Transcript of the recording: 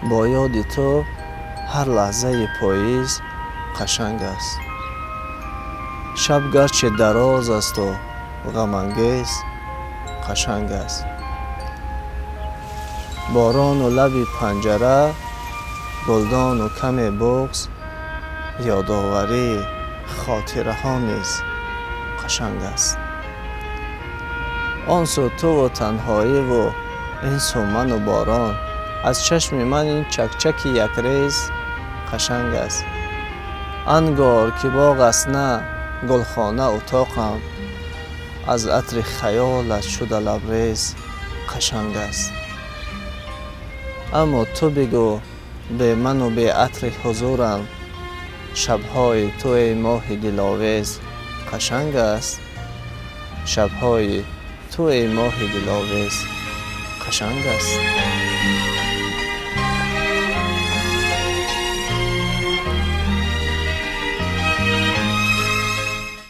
با یاد تو هر لحظه پاییز قشنگ است. شب گرچه دراز است و غم انگیز قشنگ است. باران و لب پنجره، گلدان و کم بغض، یادآوری خاطره ها نیز قشنگ است. آن سو تو و تنهایی و این سو من و باران، از چشم من این چکچک یک ریز قشنگ است. انگار که باغ است نه گلخانه اتاقم، از عطر خیالت شده لبریز قشنگ است. اما تو بگو به من و به عطر حضورم، شبهای تو ای ماه دلاویز قشنگ است. شبهای تو ای ماه دلاویز قشنگ است.